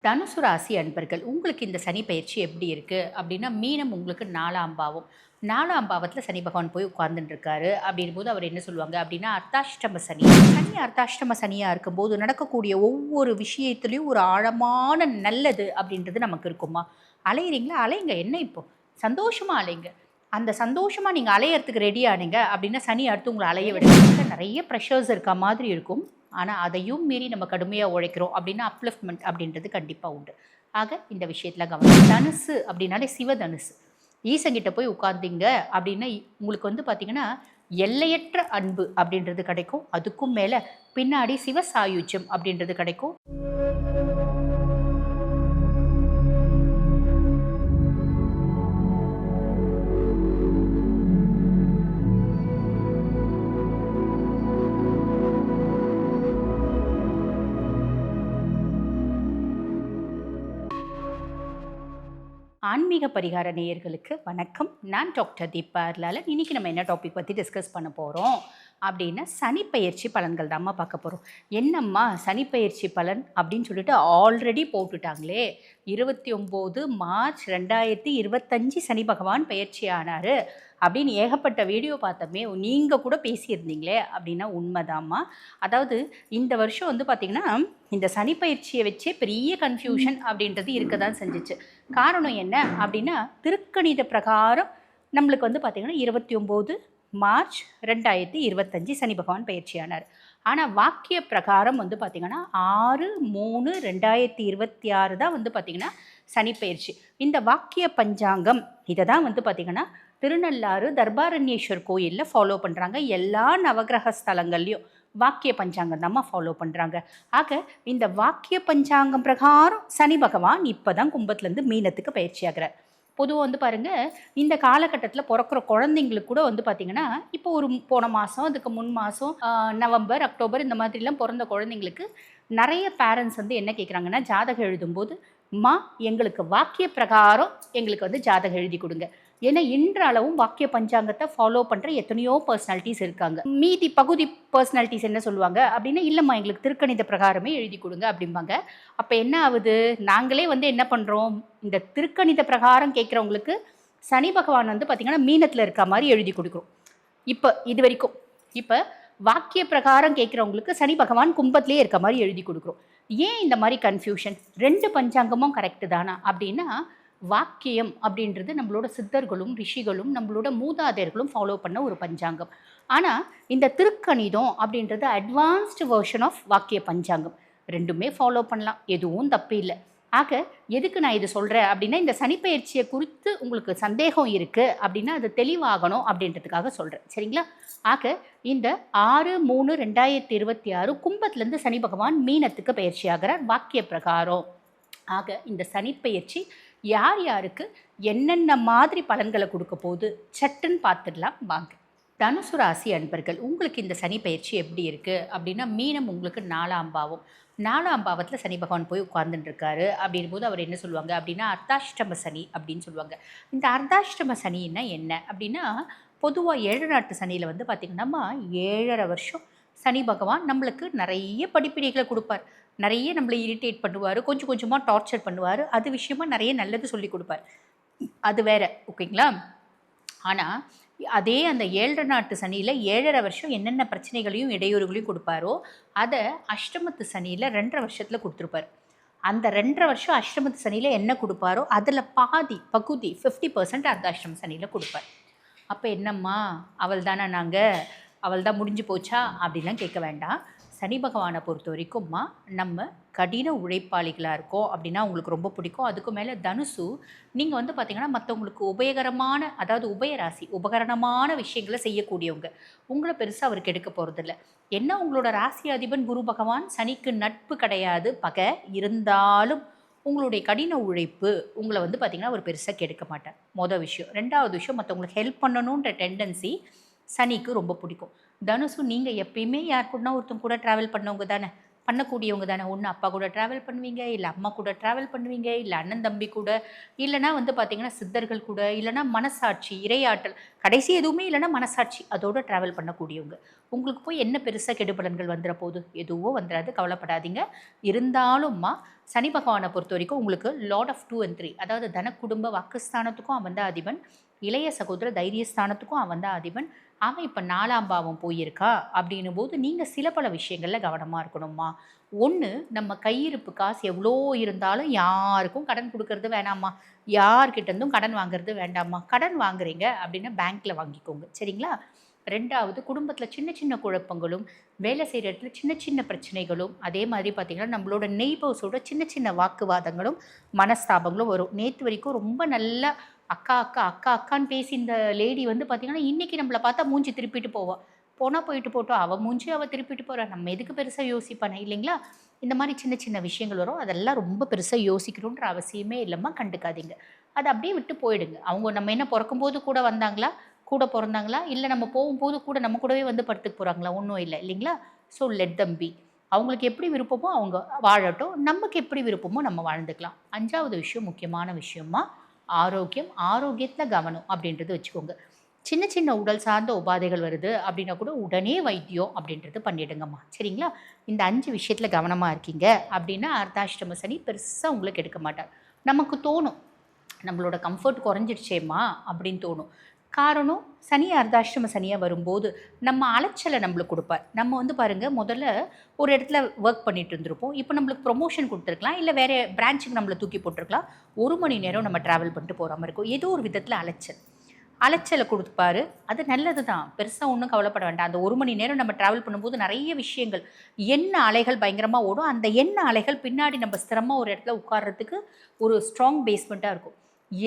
தனுசு ராசி அன்பர்கள் உங்களுக்கு இந்த சனி பயிற்சி எப்படி இருக்குது அப்படின்னா, மீனம் உங்களுக்கு 4ஆம் பாவம். 4ஆம் பாவத்தில் சனி பகவான் போய் உட்கார்ந்துட்டு இருக்காரு. அப்படின்போது அவர் என்ன சொல்லுவாங்க அப்படின்னா, அர்த்தாஷ்டம சனி. சனி அர்த்தாஷ்டம சனியாக இருக்கும்போது நடக்கக்கூடிய ஒவ்வொரு விஷயத்துலையும் ஒரு ஆழமான நல்லது அப்படின்றது நமக்கு இருக்குமா? அலையிறீங்களா? அலைங்க. என்ன இப்போ? சந்தோஷமா அலைங்க. அந்த சந்தோஷமா நீங்க அலையறதுக்கு ரெடி ஆனீங்க அப்படின்னா, சனி அடுத்து உங்கள அலைய விட நிறைய ப்ரெஷர்ஸ் இருக்க மாதிரி இருக்கும். ஆனா, அதையும் மீறி நம்ம கடுமையா உழைக்கிறோம் அப்படின்னா, அப்லிஃப்ட்மென்ட் அப்படின்றது கண்டிப்பா உண்டு. ஆக இந்த விஷயத்துல கவனம். தனுசு அப்படின்னாலே சிவதனுசு. ஈசன்கிட்ட போய் உட்கார்ந்தீங்க அப்படின்னா, உங்களுக்கு வந்து பார்த்தீங்கன்னா, எல்லையற்ற அன்பு அப்படின்றது கிடைக்கும். அதுக்கும் மேல பின்னாடி சிவசாயுஜ்யம் அப்படின்றது கிடைக்கும். ஆன்மீக பரிகார நேயர்களுக்கு வணக்கம். நான் டாக்டர் தீபா அருளாளன். இன்னைக்கு நம்ம என்ன டாபிக் பற்றி டிஸ்கஸ் பண்ண போகிறோம் அப்படின்னா, சனிப்பெயர்ச்சி பலன்கள் தாம்மா பார்க்க போகிறோம். என்னம்மா சனிப்பெயர்ச்சி பலன் அப்படின்னு சொல்லிட்டு ஆல்ரெடி போட்டுட்டாங்களே, 29 மார்ச் 2025 சனி பகவான் பயிற்சி ஆனார் அப்படின்னு ஏகப்பட்ட வீடியோ பார்த்தோமே, நீங்கள் கூட பேசியிருந்தீங்களே அப்படின்னா உண்மைதாம்மா. அதாவது இந்த வருஷம் வந்து பார்த்திங்கன்னா, இந்த சனி பயிற்சியை வச்சே பெரிய கன்ஃபியூஷன் அப்படின்றது இருக்க தான் செஞ்சிச்சு. காரணம் என்ன அப்படின்னா, திருக்கணித பிரகாரம் நம்மளுக்கு வந்து பார்த்திங்கன்னா 29 மார்ச் 2025 சனி பகவான் பயிற்சியானார். ஆனால் வாக்கிய பிரகாரம் வந்து பார்த்திங்கன்னா 6/3/2026 தான் வந்து பார்த்திங்கன்னா சனி பயிற்சி. இந்த வாக்கிய பஞ்சாங்கம் இதை தான் வந்து பார்த்திங்கன்னா திருநள்ளாறு தர்பாரண்யேஸ்வர் கோயிலில் ஃபாலோ பண்ணுறாங்க. எல்லா நவகிரக ஸ்தலங்கள்லையும் வாக்கிய பஞ்சாங்கம் தாம்மா ஃபாலோ பண்ணுறாங்க. ஆக இந்த வாக்கிய பஞ்சாங்கம் பிரகாரம் சனி பகவான் இப்போ தான் கும்பத்துலேருந்து மீனத்துக்கு பயிற்சி ஆகிறார். பொதுவாக வந்து பாருங்கள், இந்த காலகட்டத்தில் பிறக்கிற குழந்தைங்களுக்கு கூட வந்து பார்த்திங்கன்னா, இப்போ ஒரு போன மாதம் அதுக்கு முன் மாதம் நவம்பர் அக்டோபர் இந்த மாதிரிலாம் பிறந்த குழந்தைங்களுக்கு நிறைய பேரண்ட்ஸ் வந்து என்ன கேட்குறாங்கன்னா, ஜாதகம் எழுதும்போது எங்களுக்கு வாக்கிய பிரகாரம் எங்களுக்கு வந்து ஜாதகம் எழுதி கொடுங்க. ஏன்னா இன்றளவும் வாக்கிய பஞ்சாங்கத்தை ஃபாலோ பண்ணுற எத்தனையோ பர்சனாலிட்டிஸ் இருக்காங்க. மீதி பகுதி பர்சனாலிட்டிஸ் என்ன சொல்லுவாங்க அப்படின்னா, இல்லைம்மா எங்களுக்கு திருக்கணித பிரகாரமே எழுதி கொடுங்க அப்படிம்பாங்க. அப்போ என்ன ஆகுது, நாங்களே வந்து என்ன பண்ணுறோம், இந்த திருக்கணித பிரகாரம் கேட்குறவங்களுக்கு சனி பகவான் வந்து பார்த்திங்கன்னா மீனத்தில் இருக்க மாதிரி எழுதி கொடுக்குறோம். இப்போ இது வரைக்கும் இப்போ வாக்கிய பிரகாரம் கேட்குறவங்களுக்கு சனி பகவான் கும்பத்திலே இருக்க மாதிரி எழுதி கொடுக்குறோம். ஏன் இந்த மாதிரி கன்ஃபியூஷன்? 2 பஞ்சாங்கமும் கரெக்டு தானா அப்படின்னா, வாக்கியம் அப்படின்றது நம்மளோட சித்தர்களும் ரிஷிகளும் நம்மளோட மூதாதையர்களும் ஃபாலோ பண்ண ஒரு பஞ்சாங்கம். ஆனால் இந்த திருக்கணிதம் அப்படின்றது அட்வான்ஸ்டு வெர்ஷன் ஆஃப் வாக்கிய பஞ்சாங்கம். ரெண்டுமே ஃபாலோ பண்ணலாம், எதுவும் தப்பு இல்லை. ஆக எதுக்கு நான் இது சொல்கிறேன் அப்படின்னா, இந்த சனிப்பெயர்ச்சியை குறித்து உங்களுக்கு சந்தேகம் இருக்குது அப்படின்னா அது தெளிவாகணும் அப்படின்றதுக்காக சொல்கிறேன், சரிங்களா? ஆக இந்த 6/3/2026 கும்பத்துலேருந்து சனி பகவான் மீனத்துக்கு பயிற்சி ஆகிறார் வாக்கிய பிரகாரம். ஆக இந்த சனிப்பெயர்ச்சி யார் யாருக்கு என்னென்ன மாதிரி பலன்களை கொடுக்க போகுது சட்டுன்னு பார்த்துடலாம் வாங்க. தனுசு ராசி அன்பர்கள் உங்களுக்கு இந்த சனி பயிற்சி எப்படி இருக்குது அப்படின்னா, மீனம் உங்களுக்கு 4ஆம் பாவம். 4ஆம் பாவத்தில் சனி பகவான் போய் உட்கார்ந்துட்டு இருக்காரு அப்படின்போது அவர் என்ன சொல்லுவாங்க அப்படின்னா, அர்த்தாஷ்டம சனி அப்படின்னு சொல்லுவாங்க. இந்த அர்த்தாஷ்டம சனின்னா என்ன அப்படின்னா, பொதுவாக 7 நாட்டு சனியில் வந்து பார்த்திங்கன்னா 7.5 வருஷம் சனி பகவான் நம்மளுக்கு நிறைய படிப்பினைகளை கொடுப்பார். நிறைய நம்மளை இரிட்டேட் பண்ணுவார், கொஞ்சம் கொஞ்சமாக டார்ச்சர் பண்ணுவார், அது விஷயமா நிறைய நல்லது சொல்லி கொடுப்பார். அது வேற, ஓகேங்களா? ஆனால் அதே அந்த 7 நாட்டு சனியில் 7.5 வருஷம் என்னென்ன பிரச்சனைகளையும் இடையூறுகளையும் கொடுப்பாரோ அதை அஷ்டமத்து சனியில் 2.5 வருஷத்தில் கொடுத்துருப்பார். அந்த 2.5 வருஷம் அஷ்டமத்து சனியில் என்ன கொடுப்பாரோ அதில் பகுதி 50% அந்த அஷ்டம சனியில் கொடுப்பார். அப்போ என்னம்மா அவள் தானே அவள் தான் முடிஞ்சு போச்சா அப்படிலாம் கேட்க வேண்டாம். சனி பகவானை பொறுத்த வரைக்கும்மா நம்ம கடின உழைப்பாளிகளாக இருக்கோம் அப்படின்னா உங்களுக்கு ரொம்ப பிடிக்கும். அதுக்கு மேலே தனுசு நீங்கள் வந்து பார்த்திங்கன்னா மற்றவங்களுக்கு உபயோகரமான, அதாவது உபயராசி உபகரணமான விஷயங்களை செய்யக்கூடியவங்க. உங்களை பெருசாக அவருக்கு எடுக்க போகிறதில்ல. என்ன உங்களோட ராசி அதிபன் குரு பகவான் சனிக்கு நட்பு கிடையாது, பகை இருந்தாலும் உங்களுடைய கடின உழைப்பு உங்களை வந்து பார்த்திங்கன்னா அவர் பெருசாக கெடுக்க மாட்டார். மொதல் விஷயம். 2வது விஷயம், மற்றவங்களுக்கு ஹெல்ப் பண்ணணுன்ற டெண்டன்சி சனிக்கு ரொம்ப பிடிக்கும். தனுசு நீங்கள் எப்பயுமே யார் கூடனா ஒருத்தங்க கூட ட்ராவல் பண்ணவங்க தானே, பண்ணக்கூடியவங்க தானே. ஒன்று அப்பா கூட ட்ராவல் பண்ணுவீங்க, இல்லை அம்மா கூட ட்ராவல் பண்ணுவீங்க, இல்லை அண்ணன் தம்பி கூட, இல்லைனா வந்து பார்த்தீங்கன்னா சித்தர்கள் கூட, இல்லைனா மனசாட்சி, இறையாற்றல், கடைசி எதுவுமே இல்லைனா மனசாட்சி அதோட ட்ராவல் பண்ணக்கூடியவங்க. உங்களுக்கு போய் என்ன பெருசாக கெடுபலன்கள் வந்துட போகுது? எதுவும் வந்துடாது, கவலைப்படாதீங்க. இருந்தாலும்மா சனி பகவானை பொறுத்த வரைக்கும் உங்களுக்கு லார்ட் ஆஃப் 2 and 3, அதாவது தன குடும்ப வாக்குஸ்தானத்துக்கும் அவன் தான் அதிபன், இளைய சகோதர தைரியஸ்தானத்துக்கும் அவன் தான் அதிபன். அவன் இப்போ 4ஆம் பாவம் போயிருக்கா அப்படின்னும் போது நீங்கள் சில பல விஷயங்களில் கவனமாக இருக்கணும்மா. ஒன்று, நம்ம கையிருப்பு காசு எவ்வளோ இருந்தாலும் யாருக்கும் கடன் கொடுக்கறது வேணாம்மா. யார்கிட்டேருந்தும் கடன் வாங்குறது வேண்டாம்மா. கடன் வாங்குறீங்க அப்படின்னா பேங்க்கில் வாங்கிக்கோங்க, சரிங்களா? 2வது, குடும்பத்தில் சின்ன சின்ன குழப்பங்களும், வேலை செய்கிற இடத்துல சின்ன சின்ன பிரச்சனைகளும், அதே மாதிரி பார்த்திங்கன்னா நம்மளோட நெய்பர்ஸோட சின்ன சின்ன வாக்குவாதங்களும் மனஸ்தாபங்களும் வரும். நேற்று வரைக்கும் ரொம்ப நல்லா அக்கா அக்கா அக்கா அக்கான்னு பேசி இந்த லேடி வந்து பார்த்திங்கன்னா இன்றைக்கி நம்மளை பார்த்தா மூஞ்சி திருப்பிட்டு போவாள். போனால் போயிட்டு போட்டோம், அவள் மூஞ்சி அவள் திருப்பிட்டு போகிறா, நம்ம எதுக்கு பெருசாக யோசிப்பானே இல்லைங்களா? இந்த மாதிரி சின்ன சின்ன விஷயங்கள் வரும். அதெல்லாம் ரொம்ப பெருசாக யோசிக்கணுன்ற அவசியமே இல்லைம்மா, கண்டுக்காதீங்க. அதை அப்படியே விட்டு போயிடுங்க. அவங்க நம்ம என்ன பிறக்கும்போது கூட வந்தாங்களா, கூட பிறந்தாங்களா, இல்லை நம்ம போகும்போது கூட நம்ம கூடவே வந்து படுத்துக்க போகிறாங்களா? ஒன்றும் இல்லை இல்லைங்களா? So let them B. அவங்களுக்கு எப்படி விருப்பமோ அவங்க வாழட்டும், நமக்கு எப்படி விருப்பமோ நம்ம வாழ்ந்துக்கலாம். 5வது விஷயம், முக்கியமான விஷயமா ஆரோக்கியம். ஆரோக்கியத்தில் கவனம் அப்படின்றது வச்சுக்கோங்க. சின்ன சின்ன உடல் சார்ந்த உபாதைகள் வருது அப்படின்னா கூட உடனே வைத்தியம் அப்படின்றது பண்ணிடுங்கம்மா, சரிங்களா? இந்த 5 விஷயத்தில் கவனமாக இருக்கீங்க அப்படின்னா அர்த்தாஷ்டம சனி பெருசாக உங்களுக்கு எடுக்க மாட்டார். நமக்கு தோணும் நம்மளோட கம்ஃபர்ட் குறைஞ்சிடுச்சேம்மா அப்படின்னு தோணும். காரணம், சனி அர்த்தாஷ்டம சனியாக வரும்போது நம்ம அலைச்சலை நம்மளுக்கு கொடுப்பார். நம்ம வந்து பாருங்கள், முதல்ல ஒரு இடத்துல ஒர்க் பண்ணிட்டு இருந்திருப்போம், இப்போ நம்மளுக்கு ப்ரொமோஷன் கொடுத்துருக்கலாம், இல்லை வேறு பிரான்ச்சுக்கு நம்மளை தூக்கி போட்டிருக்கலாம். 1 மணி நேரம் நம்ம ட்ராவல் பண்ணிட்டு போகிற மாதிரி இருக்கும். ஏதோ ஒரு விதத்தில் அலைச்சலை கொடுப்பாரு. அது நல்லது தான், பெருசாக ஒன்றும் கவலைப்பட வேண்டாம். அந்த 1 மணி நேரம் நம்ம ட்ராவல் பண்ணும்போது நிறைய விஷயங்கள், எண்ண அலைகள் பயங்கரமாக ஓடும். அந்த எண்ண அலைகள் பின்னாடி நம்ம ஸ்திரமாக ஒரு இடத்துல உட்கார்றதுக்கு ஒரு ஸ்ட்ராங் பேஸ்மெண்ட்டாக இருக்கும்.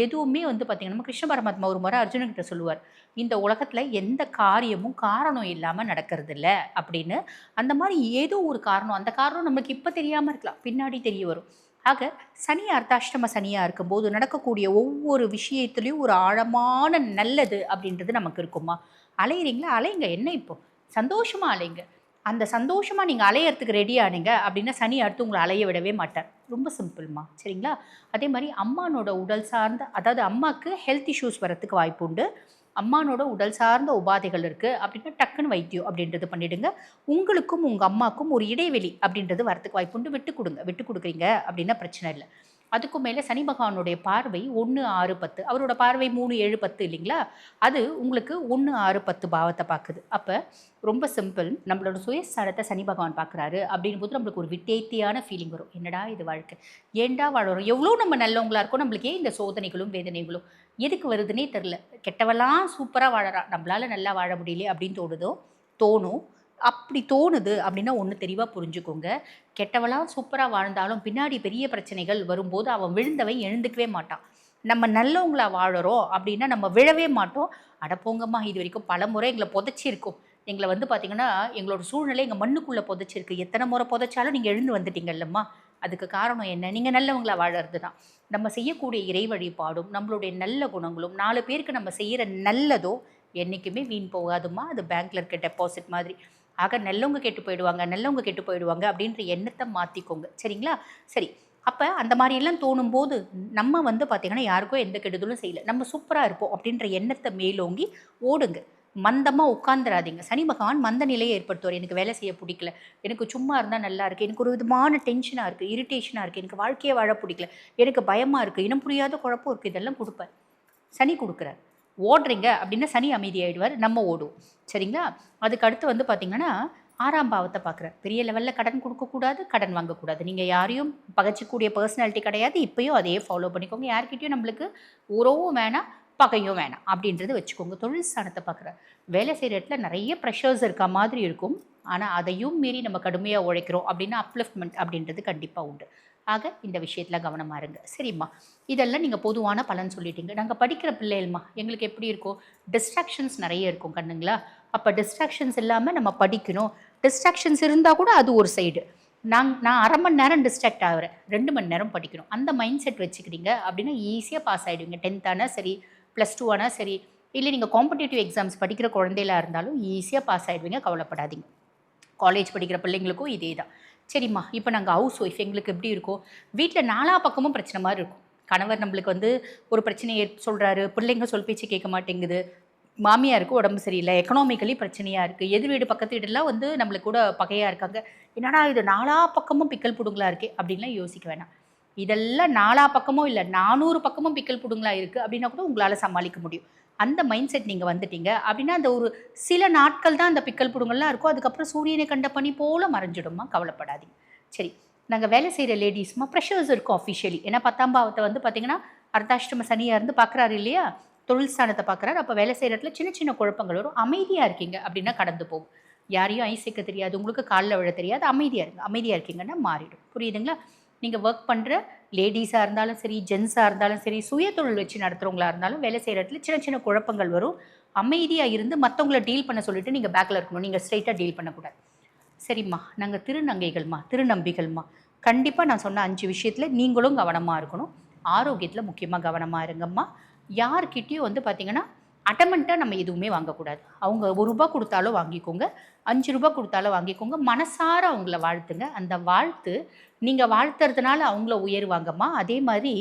எதுவுமே வந்து பார்த்திங்கன்னா, நம்ம கிருஷ்ண பரமாத்மா ஒரு முறை அர்ஜுனன்கிட்ட சொல்லுவார், இந்த உலகத்தில் எந்த காரியமும் காரணம் இல்லாமல் நடக்கிறதில்ல அப்படின்னு. அந்த மாதிரி ஏதோ ஒரு காரணம், அந்த காரணம் நமக்கு இப்போ தெரியாமல் இருக்கலாம், பின்னாடி தெரிய வரும். ஆக சனி அர்த்தாஷ்டம சனியாக இருக்கும்போது நடக்கக்கூடிய ஒவ்வொரு விஷயத்துலேயும் ஒரு ஆழமான நல்லது அப்படின்றது நமக்கு இருக்குமா. அலையிறீங்களா, அலைங்க, என்ன இப்போ சந்தோஷமாக அலைங்க. அந்த சந்தோஷமாக நீங்கள் அலையறதுக்கு ரெடி ஆனீங்க அப்படின்னா சனி அடுத்து உங்களை அலைய விடவே மாட்டார். ரொம்ப சிம்பிள்மா, சரிங்களா? அதே மாதிரி அம்மானோட உடல் சார்ந்த, அதாவது அம்மாவுக்கு ஹெல்த் இஷ்யூஸ் வரத்துக்கு வாய்ப்பு உண்டு. அம்மானோட உடல் சார்ந்த உபாதைகள் இருக்குது அப்படின்னா டக்குன்னு வைத்தியம் அப்படின்றது பண்ணிவிடுங்க. உங்களுக்கும் உங்கள் அம்மாவுக்கும் ஒரு இடைவெளி அப்படின்றது வரத்துக்கு வாய்ப்பு உண்டு. விட்டு கொடுங்க. விட்டு கொடுக்குறீங்க அப்படின்னா பிரச்சனை இல்லை. அதுக்கும் மேலே சனி பகவானுடைய பார்வை 1, 6, 10, அவரோட பார்வை 3, 7, 10 இல்லைங்களா? அது உங்களுக்கு 1, 6, 10 பாவத்தை பார்க்குது. அப்போ ரொம்ப சிம்பிள், நம்மளோட சுயஸ்தானத்தை சனி பகவான் பார்க்குறாரு அப்படின் போது நம்மளுக்கு ஒரு விட்டேத்தியான ஃபீலிங் வரும். என்னடா இது வாழ்க்கை, ஏண்டா வாழறோம், எவ்வளோ நம்ம நல்லவங்களா இருக்கோம், நம்மளுக்கு ஏன் இந்த சோதனைகளும் வேதனைகளும் எதுக்கு வருதுன்னே தெரில, கெட்டவெல்லாம் சூப்பராக வாழறா, நம்மளால் நல்லா வாழ முடியல அப்படின்னு தோணும். அப்படி தோணுது அப்படின்னா ஒன்று தெளிவாக புரிஞ்சுக்கோங்க, கெட்டவளாக சூப்பராக வாழ்ந்தாலும் பின்னாடி பெரிய பிரச்சனைகள் வரும்போது அவன் விழுந்தவன் எழுந்துக்கவே மாட்டான். நம்ம நல்லவங்களா வாழறோம் அப்படின்னா நம்ம விழவே மாட்டோம். அடப்போங்கம்மா, இது வரைக்கும் பல முறை எங்களை புதைச்சிருக்கோம், எங்களை வந்து பார்த்திங்கன்னா எங்களோட சூழ்நிலை எங்கள் மண்ணுக்குள்ளே புதைச்சிருக்கு, எத்தனை முறை புதைச்சாலும் நீங்கள் எழுந்து வந்துட்டீங்கல்லம்மா. அதுக்கு காரணம் என்ன, நீங்கள் நல்லவங்களா வாழறது தான். நம்ம செய்யக்கூடிய இறை வழிபாடும் நம்மளுடைய நல்ல குணங்களும் 4 பேருக்கு நம்ம செய்கிற நல்லதோ என்றைக்குமே வீண் போகாதுமா. அது பேங்க்கில் இருக்க டெபாசிட் மாதிரி. ஆக நல்லவங்க கெட்டு போயிடுவாங்க, நல்லவங்க கெட்டு போயிடுவாங்க அப்படின்ற எண்ணத்தை மாற்றிக்கோங்க, சரிங்களா? சரி, அப்போ அந்த மாதிரியெல்லாம் தோணும்போது நம்ம வந்து பார்த்திங்கன்னா யாருக்கும் எந்த கெடுதலும் செய்யலை, நம்ம சூப்பராக இருப்போம் அப்படின்ற எண்ணத்தை மேலோங்கி ஓடுங்க. மந்தமாக உட்காந்துடாதீங்க. சனி பகவான் மந்த நிலையை ஏற்படுத்துவார். எனக்கு வேலை செய்ய பிடிக்கல, எனக்கு சும்மா இருந்தால் நல்லா இருக்குது, எனக்கு ஒரு விதமான டென்ஷனாக இருக்குது, இரிட்டேஷனாக இருக்குது, எனக்கு வாழ்க்கையை வாழ பிடிக்கல, எனக்கு பயமாக இருக்குது, இனம் புரியாத குழப்பம் இருக்குது, இதெல்லாம் கொடுப்பார். சனி கொடுக்குறார். ஓடுறீங்க அப்படின்னா சனி அமைதியாகிடுவார், நம்ம ஓடுவோம், சரிங்களா? அதுக்கு அடுத்து வந்து பார்த்திங்கன்னா 6ஆம் பாவத்தை பார்க்குறார். பெரிய லெவலில் கடன் கொடுக்கக்கூடாது, கடன் வாங்கக்கூடாது. நீங்கள் யாரையும் பகைச்சிக்கூடிய பர்சனாலிட்டி கிடையாது. இப்போயும் அதையே ஃபாலோ பண்ணிக்கோங்க. யார்கிட்டையும் நம்மளுக்கு உறவும் வேணாம், பகையும் வேணாம் அப்படின்றது வச்சுக்கோங்க. தொழில் ஸ்தானத்தை பார்க்குறார். வேலை செய்கிற இடத்துல நிறைய ப்ரெஷர்ஸ் இருக்க மாதிரி இருக்கும், ஆனால் அதையும் மீறி நம்ம கடுமையாக உழைக்கிறோம் அப்படின்னா அப்லிஃப்ட்மெண்ட் அப்படின்றது கண்டிப்பாக உண்டு. ஆக இந்த விஷயத்தில் கவனமாக இருங்க, சரிம்மா? இதெல்லாம் நீங்கள் பொதுவான பலன் சொல்லிட்டீங்க. நாங்கள் படிக்கிற பிள்ளைகள்மா, எங்களுக்கு எப்படி இருக்கும், டிஸ்ட்ராக்ஷன்ஸ் நிறைய இருக்கும் கண்ணுங்களா. அப்போ டிஸ்ட்ராக்ஷன்ஸ் இல்லாமல் நம்ம படிக்கணும். டிஸ்ட்ராக்ஷன்ஸ் இருந்தால் கூட அது ஒரு சைடு, நான் 1/2 மணி நேரம் டிஸ்ட்ராக்ட் ஆகிறேன், 2 மணி நேரம் படிக்கணும், அந்த மைண்ட் செட் வச்சுக்கிட்டீங்க அப்படின்னா ஈஸியாக பாஸ் ஆகிடுவீங்க. 10th ஆனால் சரி, +2 ஆனால் சரி, இல்லை நீங்கள் காம்படிட்டிவ் எக்ஸாம்ஸ் படிக்கிற குழந்தைகளாக இருந்தாலும் ஈஸியாக பாஸ் ஆகிடுவீங்க, கவலைப்படாதீங்க. காலேஜ் படிக்கிற பிள்ளைங்களுக்கும் இதே தான். சரிம்மா, இப்போ நாங்கள் ஹவுஸ் ஒய்ஃப், எங்களுக்கு எப்படி இருக்கும், வீட்டில் நாலா பக்கமும் பிரச்சனை மாதிரி இருக்கும். கணவர் நம்மளுக்கு வந்து ஒரு பிரச்சனையை சொல்கிறாரு, பிள்ளைங்க சொல் பேச்சு கேட்க மாட்டேங்குது, மாமியாருக்கு உடம்பு சரியில்லை, எக்கனாமிக்கலி பிரச்சனையாக இருக்குது, எதிர் வீடு பக்கத்து வீடெல்லாம் வந்து நம்மளுக்கு கூட பகையாக இருக்காங்க. என்னடா இது நாலா பக்கமும் பிக்கல் புடுங்களா இருக்கே அப்படின்லாம் யோசிக்க வேணாம். இதெல்லாம் நாலா பக்கமும் இல்லை, 400 பக்கமும் பிக்கல் புடுங்களா இருக்குது அப்படின்னா கூட உங்களால் சமாளிக்க முடியும். அந்த மைண்ட் செட் நீங்கள் வந்துட்டீங்க அப்படின்னா, அந்த ஒரு சில நாட்கள் தான் அந்த பிக்கல் புடுங்கல்லாம் இருக்கும். அதுக்கப்புறம் சூரியனை கண்ட பனி போல மறைஞ்சிடுமா, கவலைப்படாதீங்க. சரி, நாங்கள் வேலை செய்கிற லேடிஸ்மா ப்ரெஷர்ஸ் இருக்கும் அஃபிஷியலி. ஏன்னா 10ஆம் பாவத்தை வந்து பார்த்தீங்கன்னா அர்த்தாஷ்டம சனியாக இருந்து பார்க்குறாரு இல்லையா, தொழில் ஸ்தானத்தை பார்க்குறாரு. அப்போ வேலை செய்கிற இடத்துல சின்ன சின்ன குழப்பங்கள் வரும். அமைதியாக இருக்கீங்க அப்படின்னா கடந்து போகும். யாரையும் ஐசிக்க தெரியாது, உங்களுக்கு காலில் விழ தெரியாது, அமைதியாக இருங்க. அமைதியாக இருக்கீங்கன்னா மாறிடும். புரியுதுங்களா? நீங்கள் ஒர்க் பண்ணுற லேடிஸாக இருந்தாலும் சரி, ஜென்ஸாக இருந்தாலும் சரி, சுய தொழில் வச்சு நடத்துகிறவங்களா இருந்தாலும் வேலை செய்கிற இடத்துல சின்ன சின்ன குழப்பங்கள் வரும். அமைதியாக இருந்து மற்றவங்கள டீல் பண்ண சொல்லிட்டு நீங்கள் பேக்கில் இருக்கணும். நீங்கள் ஸ்ட்ரைட்டாக டீல் பண்ணக்கூடாது. சரிம்மா, நாங்கள் திருநங்கைகள்மா, திருநம்பிகள்மா. கண்டிப்பாக நான் சொன்ன 5 விஷயத்தில் நீங்களும் கவனமாக இருக்கணும். ஆரோக்கியத்தில் முக்கியமாக கவனமாக இருங்கம்மா. யார்கிட்டயும் வந்து பார்த்தீங்கன்னா அட்டமெண்ட்டாக நம்ம எதுவுமே வாங்கக்கூடாது. அவங்க ₹1 கொடுத்தாலும் வாங்கிக்கோங்க, ₹5 கொடுத்தாலும் வாங்கிக்கோங்க. மனசார அவங்கள வாழ்த்துங்க. அந்த வாழ்த்து நீங்கள் வாழ்த்துறதுனால அவங்கள உயர்வாங்கம்மா. அதே மாதிரி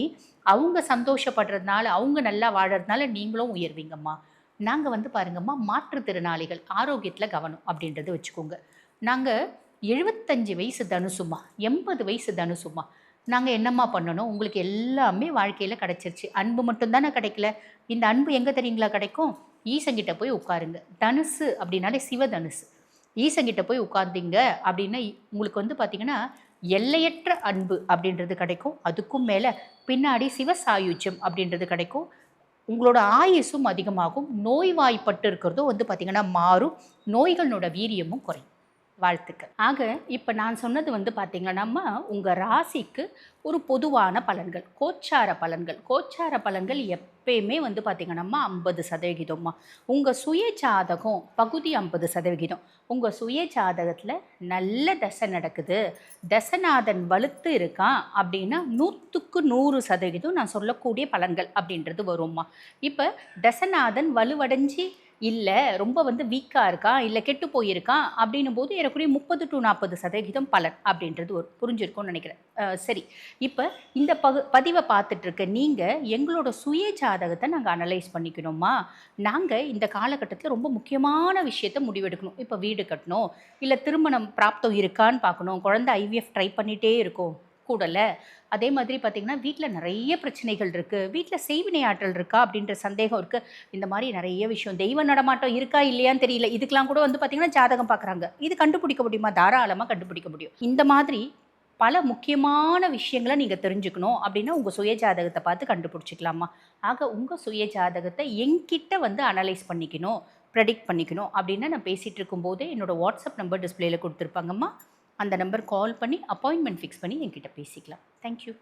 அவங்க சந்தோஷப்படுறதுனால, அவங்க நல்லா வாழறதுனால நீங்களும் உயர்வீங்கம்மா. நாங்கள் வந்து பாருங்கம்மா, மாற்றுத்திறனாளிகள் ஆரோக்கியத்தில் கவனம் அப்படின்றத வச்சுக்கோங்க. நாங்கள் 75 வயசு தனுசுமா, 80 வயசு தனுசுமா. நாங்கள் என்னம்மா பண்ணணும், உங்களுக்கு எல்லாமே வாழ்க்கையில் கிடச்சிருச்சு. அன்பு மட்டும்தானே கிடைக்கல. இந்த அன்பு எங்கே தெரியுங்களா கிடைக்கும்? ஈசங்கிட்ட போய் உட்காருங்க. தனுசு அப்படின்னாலே சிவதனுசு. ஈசங்கிட்ட போய் உட்கார்ந்தீங்க அப்படின்னா உங்களுக்கு வந்து பார்த்தீங்கன்னா எல்லையற்ற அன்பு அப்படின்றது கிடைக்கும். அதுக்கும் மேலே பின்னாடி சிவசாயுஜ்யம் அப்படின்றது கிடைக்கும். உங்களோட ஆயுசும் அதிகமாகும். நோய்வாய்ப்பட்டு இருக்கிறதும் வந்து பார்த்திங்கன்னா மாறும். நோய்களோட வீரியமும் குறையும். வாழ்த்துக்கள். ஆக இப்போ நான் சொன்னது வந்து பார்த்திங்கன்னா உங்கள் ராசிக்கு ஒரு பொதுவான பலன்கள், கோச்சார பலன்கள். கோச்சார பலன்கள் எப்பயுமே வந்து பார்த்திங்கன்னா 50%. உங்கள் சுய ஜாதகம் பகுதி 50%. உங்கள் சுய ஜாதகத்தில் நல்ல தசை நடக்குது, தசநாதன் வலுத்து இருக்கான் அப்படின்னா 100க்கு 100% நான் சொல்லக்கூடிய பலன்கள் அப்படின்றது வரும்மா. இப்போ தசநாதன் வலுவடைஞ்சி இல்லை ரொம்ப வந்து வீக்காக இருக்கா, இல்லை கெட்டு போயிருக்கான் அப்படின்னும் போது ஏறக்குறைய 30 to 40% பலன் அப்படின்றது ஒரு புரிஞ்சிருக்கும்னு நினைக்கிறேன். சரி, இப்போ இந்த பதிவை பார்த்துட்ருக்க நீங்கள் எங்களோட சுய ஜாதகத்தை நாங்கள் அனலைஸ் பண்ணிக்கணுமா. நாங்கள் இந்த காலகட்டத்தில் ரொம்ப முக்கியமான விஷயத்தை முடிவெடுக்கணும். இப்போ வீடு கட்டணும், இல்லை திருமணம் பிராப்தம் இருக்கான்னு பார்க்கணும், குழந்தை ஐவிஎஃப் ட்ரை பண்ணிகிட்டே இருக்கோம் கூடலை. அதே மாதிரி பார்த்திங்கன்னா வீட்டில் நிறைய பிரச்சனைகள் இருக்குது, வீட்டில் செய்வினை ஆற்றல் இருக்கா அப்படின்ற சந்தேகம் இருக்குது. இந்த மாதிரி நிறைய விஷயம், தெய்வ நடமாட்டம் இருக்கா இல்லையான்னு தெரியல, இதுக்கெலாம் கூட வந்து பார்த்திங்கன்னா ஜாதகம் பார்க்குறாங்க. இது கண்டுபிடிக்க முடியுமா? தாராளமாக கண்டுபிடிக்க முடியும். இந்த மாதிரி பல முக்கியமான விஷயங்களை நீங்கள் தெரிஞ்சுக்கணும் அப்படின்னா உங்கள் சுய ஜாதகத்தை பார்த்து கண்டுபிடிச்சிக்கலாமா. ஆக உங்கள் சுய ஜாதகத்தை என்கிட்ட வந்து அனலைஸ் பண்ணிக்கணும், ப்ரெடிக்ட் பண்ணிக்கணும் அப்படின்னா நான் பேசிகிட்டு இருக்கும்போதே என்னோடய வாட்ஸ்அப் நம்பர் டிஸ்பிளேயில் கொடுத்துருப்பாங்கம்மா. அந்த நம்பர் கால் பண்ணி அப்பாயின்மெண்ட் ஃபிக்ஸ் பண்ணி என்கிட்ட பேசிக்கலாம். தேங்க்யூ.